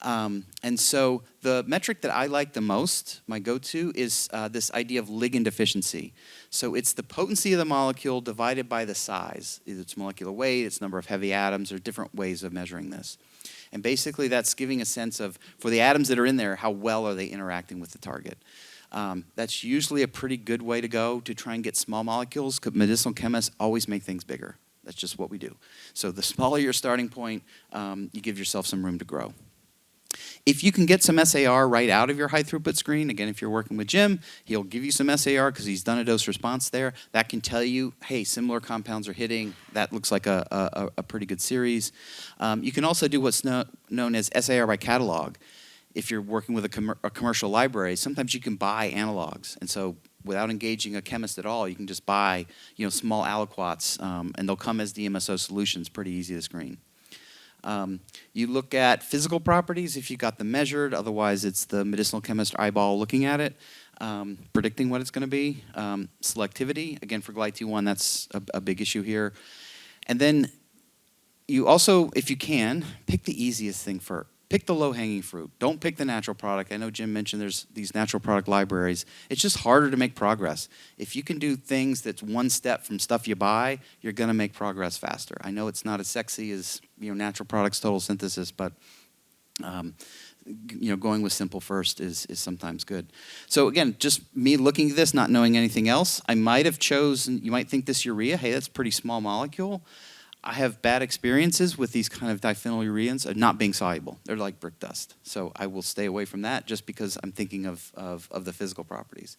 And so the metric that I like the most, my go-to, is this idea of ligand efficiency. So it's the potency of the molecule divided by the size, either its molecular weight, its number of heavy atoms, or different ways of measuring this. And basically that's giving a sense of, for the atoms that are in there, how well are they interacting with the target. That's usually a pretty good way to go to try and get small molecules, because medicinal chemists always make things bigger. That's just what we do. So the smaller your starting point, you give yourself some room to grow. If you can get some SAR right out of your high throughput screen, again, if you're working with Jim, he'll give you some SAR because he's done a dose response there. That can tell you, hey, similar compounds are hitting. That looks like a pretty good series. You can also do what's known as SAR by catalog. If you're working with a commercial library, sometimes you can buy analogs. And so without engaging a chemist at all, you can just buy small aliquots, and they'll come as DMSO solutions, pretty easy to screen. You look at physical properties if you got them measured. Otherwise, it's the medicinal chemist eyeball looking at it, predicting what it's going to be. Selectivity, again, for GlyT1, that's a big issue here. And then you also, if you can, pick the easiest thing first. Pick the low-hanging fruit. Don't pick the natural product. I know Jim mentioned there's these natural product libraries. It's just harder to make progress. If you can do things that's one step from stuff you buy, you're going to make progress faster. I know it's not as sexy as natural products total synthesis, but going with simple first is sometimes good. So again, just me looking at this, not knowing anything else, I might have chosen, you might think this urea, hey, that's a pretty small molecule. I have bad experiences with these kind of diphenylureans of not being soluble. They're like brick dust. So I will stay away from that just because I'm thinking of the physical properties.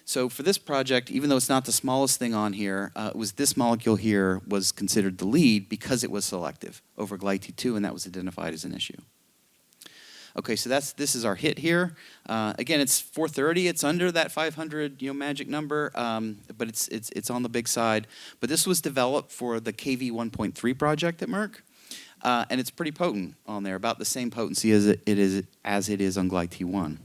So for this project, even though it's not the smallest thing on here, it was this molecule here was considered the lead because it was selective over GlyT2, and that was identified as an issue. Okay, so this is our hit here. Again, it's 430. It's under that 500 magic number, but it's on the big side. But this was developed for the KV 1.3 project at Merck, and it's pretty potent on there, about the same potency as it is on GlyT1.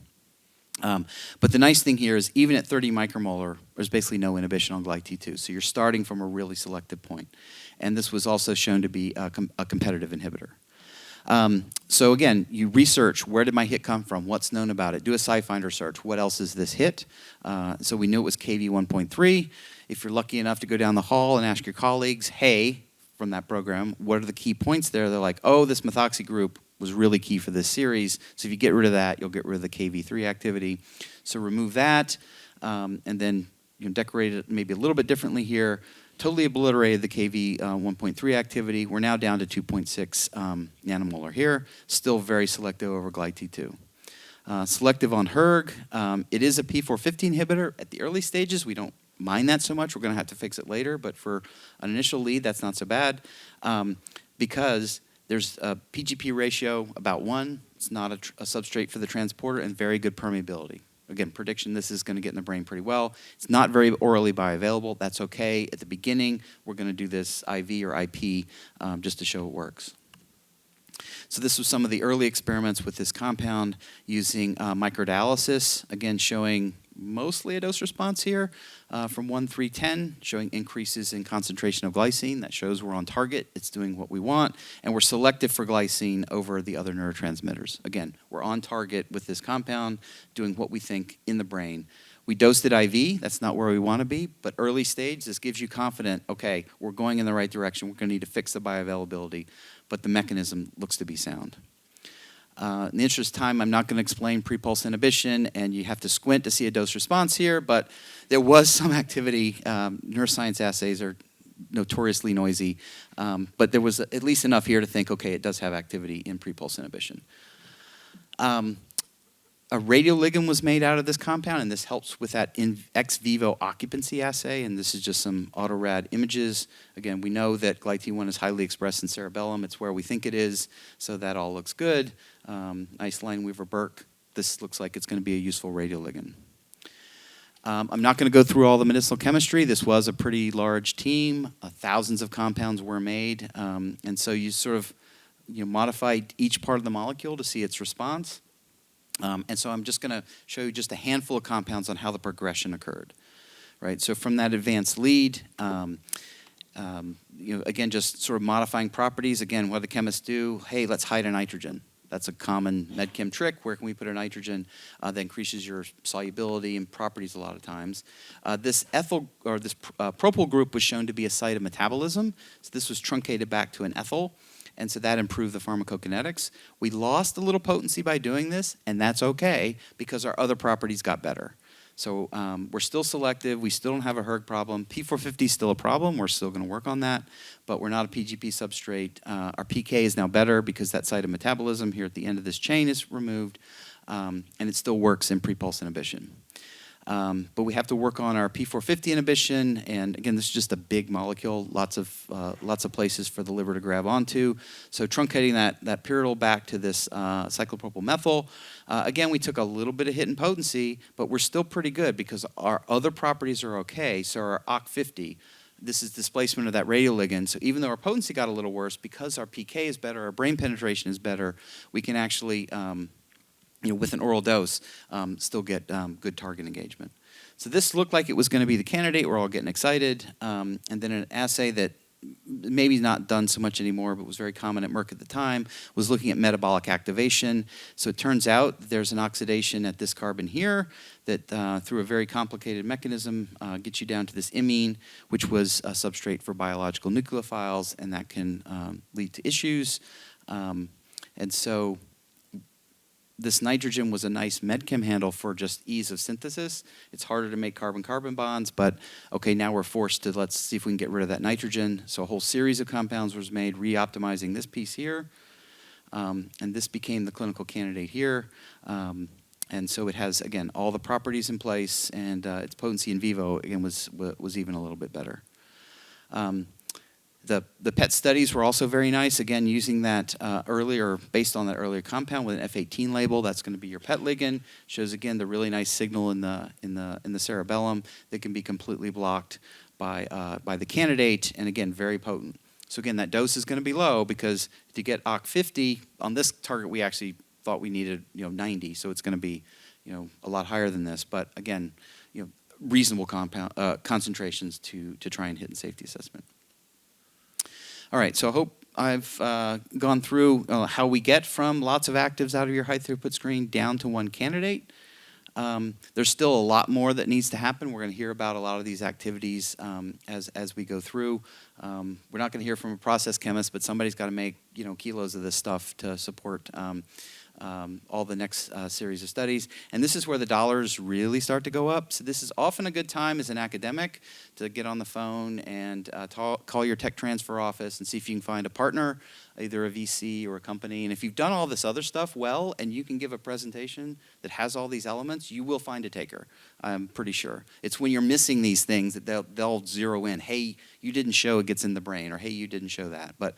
But the nice thing here is even at 30 micromolar, there's basically no inhibition on GlyT2. So you're starting from a really selective point. And this was also shown to be a competitive inhibitor. So again, you research, where did my hit come from? What's known about it? Do a SciFinder search. What else is this hit? So we knew it was KV 1.3. If you're lucky enough to go down the hall and ask your colleagues, hey, from that program, what are the key points there? They're like, oh, this methoxy group was really key for this series. So if you get rid of that, you'll get rid of the KV3 activity. So remove that, and then decorate it maybe a little bit differently here. Totally obliterated the KV 1.3 activity. We're now down to 2.6 nanomolar here. Still very selective over GlyT2. Selective on hERG. It is a P450 inhibitor. At the early stages, we don't mind that so much. We're going to have to fix it later. But for an initial lead, that's not so bad because there's a PGP ratio about 1. It's not a substrate for the transporter, and very good permeability. Again, prediction, this is going to get in the brain pretty well. It's not very orally bioavailable. That's okay. At the beginning, we're going to do this IV or IP just to show it works. So this was some of the early experiments with this compound using microdialysis, again showing mostly a dose response here from 1, 3, 10, showing increases in concentration of glycine. That shows we're on target. It's doing what we want. And we're selective for glycine over the other neurotransmitters. Again, we're on target with this compound, doing what we think in the brain. We dosed it IV. That's not where we want to be. But early stage, this gives you confidence, okay, we're going in the right direction. We're going to need to fix the bioavailability. But the mechanism looks to be sound. In the interest of time, I'm not going to explain pre-pulse inhibition, and you have to squint to see a dose response here, but there was some activity. Neuroscience assays are notoriously noisy, but there was at least enough here to think, okay, it does have activity in pre-pulse inhibition. A radioligand was made out of this compound, and this helps with that ex vivo occupancy assay, and this is just some autorad images. Again, we know that GlyT1 is highly expressed in cerebellum. It's where we think it is, so that all looks good. Nice Lineweaver-Burke. This looks like it's going to be a useful radioligand. I'm not going to go through all the medicinal chemistry. This was a pretty large team. Thousands of compounds were made, and so you sort of modify each part of the molecule to see its response. And so I'm just going to show you just a handful of compounds on how the progression occurred. Right. So from that advanced lead, again, just sort of modifying properties. Again, what do the chemists do? Hey, let's hide a nitrogen. That's a common medchem trick. Where can we put a nitrogen that increases your solubility and properties a lot of times? This propyl group was shown to be a site of metabolism. So this was truncated back to an ethyl, and so that improved the pharmacokinetics. We lost a little potency by doing this, and that's okay because our other properties got better. So we're still selective. We still don't have a hERG problem. P450 is still a problem. We're still going to work on that, but we're not a PGP substrate. Our PK is now better because that site of metabolism here at the end of this chain is removed, and it still works in pre-pulse inhibition. But we have to work on our P450 inhibition, and again, this is just a big molecule, lots of places for the liver to grab onto. So truncating that pyridyl back to this cyclopropyl methyl. Again, we took a little bit of hit in potency, but we're still pretty good because our other properties are okay. So our OC50, this is displacement of that radioligand. So even though our potency got a little worse, because our PK is better, our brain penetration is better, we can actually with an oral dose, still get good target engagement. So this looked like it was going to be the candidate. We're all getting excited. And then an assay that maybe not done so much anymore, but was very common at Merck at the time, was looking at metabolic activation. So it turns out there's an oxidation at this carbon here that, through a very complicated mechanism, gets you down to this imine, which was a substrate for biological nucleophiles, and that can lead to issues. And so this nitrogen was a nice medchem handle for just ease of synthesis. It's harder to make carbon-carbon bonds, but okay, now we're forced to, let's see if we can get rid of that nitrogen. So a whole series of compounds was made, re-optimizing this piece here. And this became the clinical candidate here. And so it has, again, all the properties in place, and its potency in vivo, again, was even a little bit better. The PET studies were also very nice. Again, using that based on that earlier compound with an F18 label, that's going to be your PET ligand. Shows again the really nice signal in the cerebellum that can be completely blocked by the candidate, and again very potent. So again, that dose is going to be low because to get OC50 on this target, we actually thought we needed 90. So it's going to be a lot higher than this. But again, reasonable concentrations to try and hit in safety assessment. All right, so I hope I've gone through how we get from lots of actives out of your high throughput screen down to one candidate. There's still a lot more that needs to happen. We're going to hear about a lot of these activities as we go through. We're not going to hear from a process chemist, but somebody's got to make kilos of this stuff to support all the next series of studies. And this is where the dollars really start to go up. So this is often a good time as an academic to get on the phone and call your tech transfer office and see if you can find a partner, either a VC or a company. And if you've done all this other stuff well and you can give a presentation that has all these elements, you will find a taker, I'm pretty sure. It's when you're missing these things that they'll zero in. Hey, you didn't show it gets in the brain, or hey, you didn't show that. But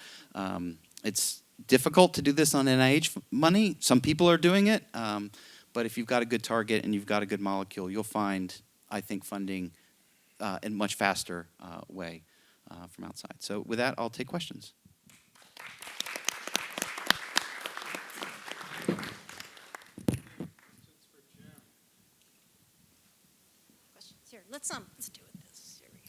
it's difficult to do this on NIH money. Some people are doing it, but if you've got a good target and you've got a good molecule, you'll find, I think, funding in a much faster way from outside. So with that, I'll take questions. Questions here. Let's do it this. Here we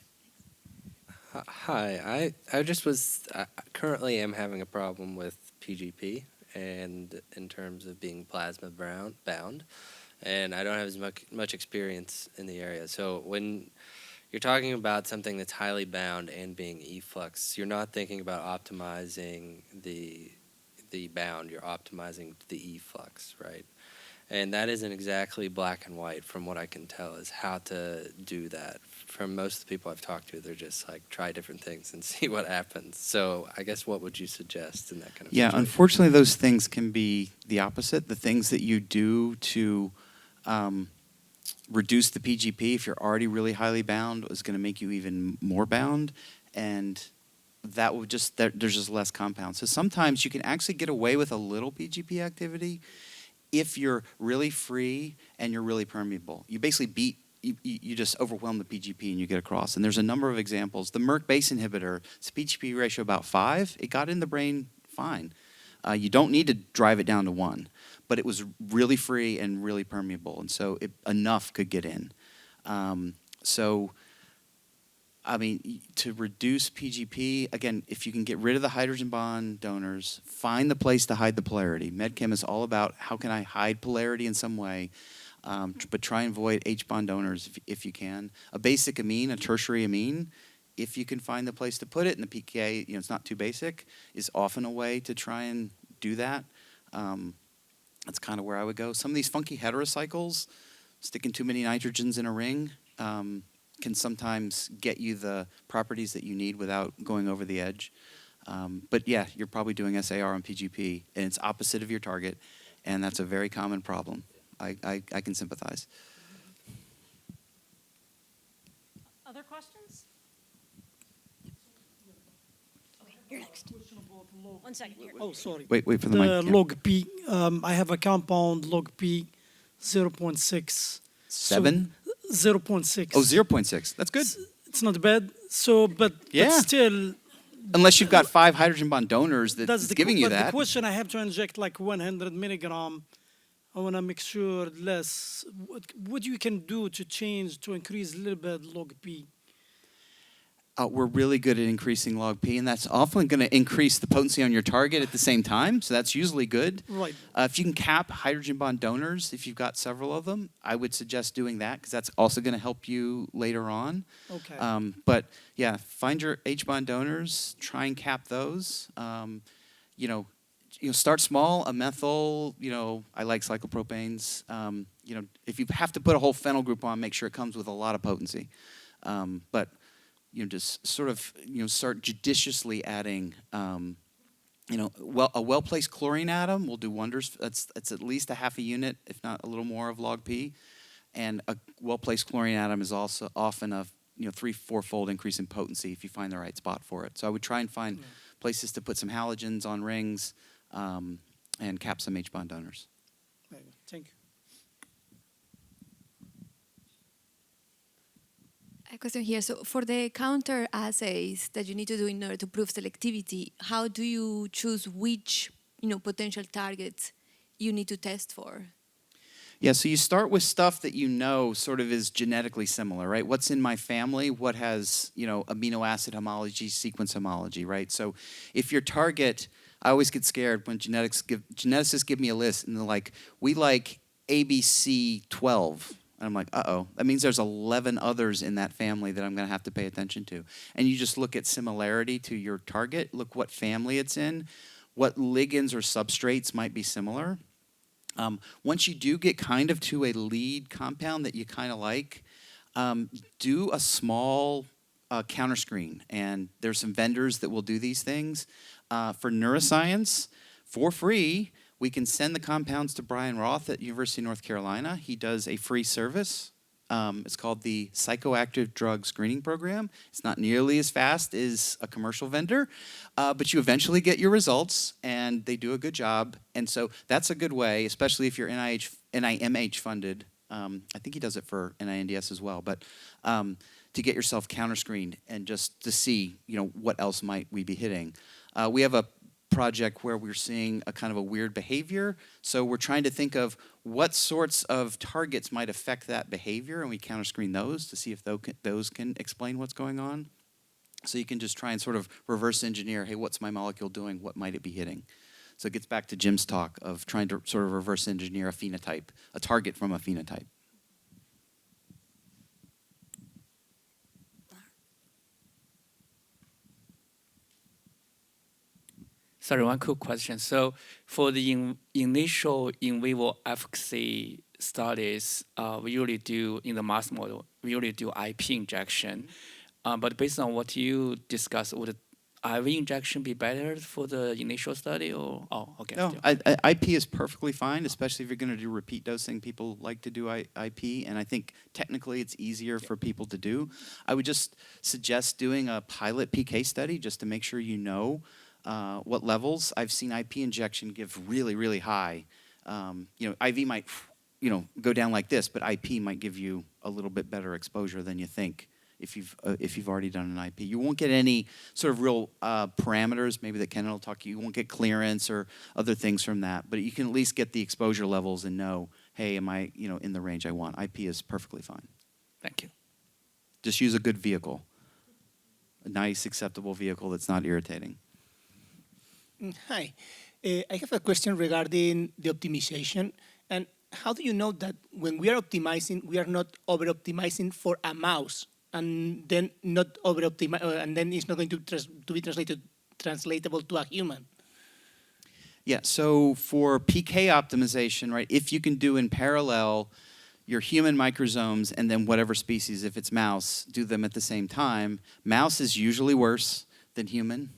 go. Hi, I just was currently am having a problem with PGP, and in terms of being plasma bound, and I don't have as much experience in the area. So when you're talking about something that's highly bound and being efflux, you're not thinking about optimizing the bound. You're optimizing the efflux, right? And that isn't exactly black and white from what I can tell is how to do that. From most of the people I've talked to, they're just like, try different things and see what happens. So I guess what would you suggest in that kind of situation? Unfortunately, those things can be the opposite. The things that you do to reduce the PGP, if you're already really highly bound, is going to make you even more bound. And that will there's just less compounds. So sometimes you can actually get away with a little PGP activity if you're really free and you're really permeable. You basically you just overwhelm the PGP and you get across. And there's a number of examples. The Merck base inhibitor, it's a PGP ratio about 5. It got in the brain fine. You don't need to drive it down to 1. But it was really free and really permeable. And so enough could get in. So I mean, to reduce PGP, again, if you can get rid of the hydrogen bond donors, find the place to hide the polarity. MedChem is all about how can I hide polarity in some way, but try and avoid H bond donors if you can. A basic amine, a tertiary amine, if you can find the place to put it, and the pKa, it's not too basic, is often a way to try and do that. That's kind of where I would go. Some of these funky heterocycles, sticking too many nitrogens in a ring, can sometimes get you the properties that you need without going over the edge. But yeah, you're probably doing SAR on PGP, and it's opposite of your target, and that's a very common problem. I can sympathize. Other questions? Okay, you're next. 1 second here. Oh, sorry. Wait for the mic. The yeah. log P, I have a compound log P 0.6. 7? 0.6. Oh, 0.6. That's good. It's not bad. So, but Yeah. still, Unless you've got 5 hydrogen bond donors that's the giving you but that. the question I have to inject like 100 milligram. I want to make sure less. What you can do to change to increase a little bit log P? We're really good at increasing log P, and that's often going to increase the potency on your target at the same time, so that's usually good. Right. If you can cap hydrogen bond donors, if you've got several of them, I would suggest doing that because that's also going to help you later on. Okay. But yeah, find your H bond donors, try and cap those. Start small. A methyl, I like cyclopropanes. If you have to put a whole phenyl group on, make sure it comes with a lot of potency. But just sort of, start judiciously adding, a well-placed chlorine atom will do wonders. That's at least a half a unit, if not a little more, of log P. And a well-placed chlorine atom is also often a 3-4-fold increase in potency if you find the right spot for it. So I would try and find places to put some halogens on rings and cap some H bond donors. Thank you. A question here. So for the counter assays that you need to do in order to prove selectivity, how do you choose which potential targets you need to test for? Yeah, so you start with stuff that sort of is genetically similar, right? What's in my family? What has, amino acid homology, sequence homology, right? So if your target, I always get scared when geneticists give me a list and they're like, we like ABC12. And I'm like, uh-oh, that means there's 11 others in that family that I'm going to have to pay attention to. And you just look at similarity to your target, look what family it's in, what ligands or substrates might be similar. Once you do get kind of to a lead compound that you kind of like, do a small counter screen. And there's some vendors that will do these things. For neuroscience, for free, we can send the compounds to Brian Roth at University of North Carolina. He does a free service. It's called the Psychoactive Drug Screening Program. It's not nearly as fast as a commercial vendor, but you eventually get your results, and they do a good job. And so that's a good way, especially if you're NIMH funded. I think he does it for NINDS as well, but to get yourself counter-screened and just to see, what else might we be hitting. We have a project where we're seeing a kind of a weird behavior. So we're trying to think of what sorts of targets might affect that behavior, and we counter screen those to see if those can explain what's going on. So you can just try and sort of reverse engineer, hey, what's my molecule doing? What might it be hitting? So it gets back to Jim's talk of trying to sort of reverse engineer a phenotype, a target from a phenotype. Sorry, one quick question. So for the initial in vivo efficacy studies, we usually do in the mouse model, we usually do IP injection. But based on what you discussed, would IV injection be better for the initial study or, okay. No, IP is perfectly fine, especially if you're going to do repeat dosing. People like to do IP, and I think technically it's easier for people to do. I would just suggest doing a pilot PK study just to make sure what levels. I've seen IP injection give really, really high. IV might, go down like this, but IP might give you a little bit better exposure than you think if you've already done an IP. You won't get any sort of real parameters, maybe that Ken will talk to you. You won't get clearance or other things from that, but you can at least get the exposure levels and know, hey, am I, in the range I want? IP is perfectly fine. Thank you. Just use a good vehicle. nice, acceptable vehicle that's not irritating. Hi. I have a question regarding the optimization. And how do you know that when we are optimizing, we are not over-optimizing for a mouse and then not over-optimize, and then it's not going to be translatable to a human? Yeah, so for PK optimization, right, if you can do in parallel your human microsomes and then whatever species, if it's mouse, do them at the same time, mouse is usually worse than human.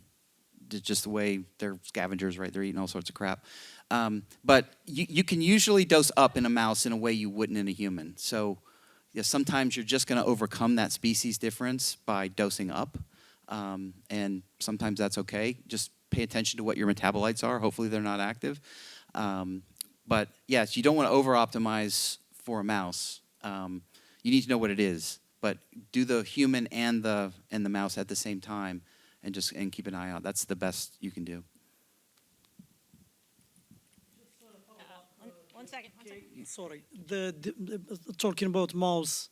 Just the way they're scavengers, right? They're eating all sorts of crap. But you can usually dose up in a mouse in a way you wouldn't in a human. So yeah, sometimes you're just going to overcome that species difference by dosing up. And sometimes that's okay. Just pay attention to what your metabolites are. Hopefully they're not active. But yes, you don't want to over-optimize for a mouse. You need to know what it is. But do the human and the mouse at the same time. And keep an eye out. That's the best you can do. One second. Sorry, talking about mouse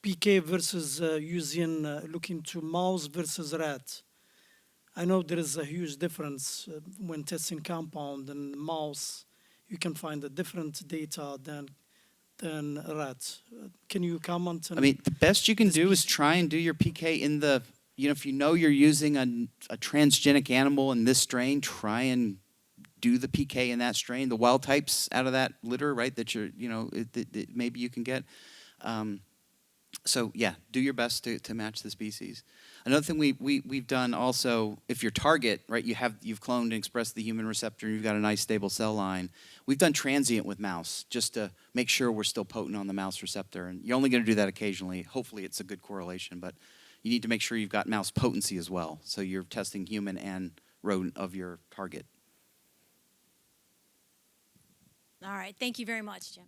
PK versus using looking to mouse versus rat. I know there is a huge difference when testing compound and mouse. You can find a different data than rat. Can you comment on? I mean, the best you can do is try and do your PK in the. If you know you're using a transgenic animal in this strain, try and do the PK in that strain, the wild types out of that litter, right, that maybe you can get. So yeah, do your best to match the species. Another thing we've done also, if your target, right, you've cloned and expressed the human receptor and you've got a nice stable cell line, we've done transient with mouse just to make sure we're still potent on the mouse receptor. And you're only going to do that occasionally. Hopefully it's a good correlation, but you need to make sure you've got mouse potency as well. So you're testing human and rodent of your target. All right, thank you very much, Jim.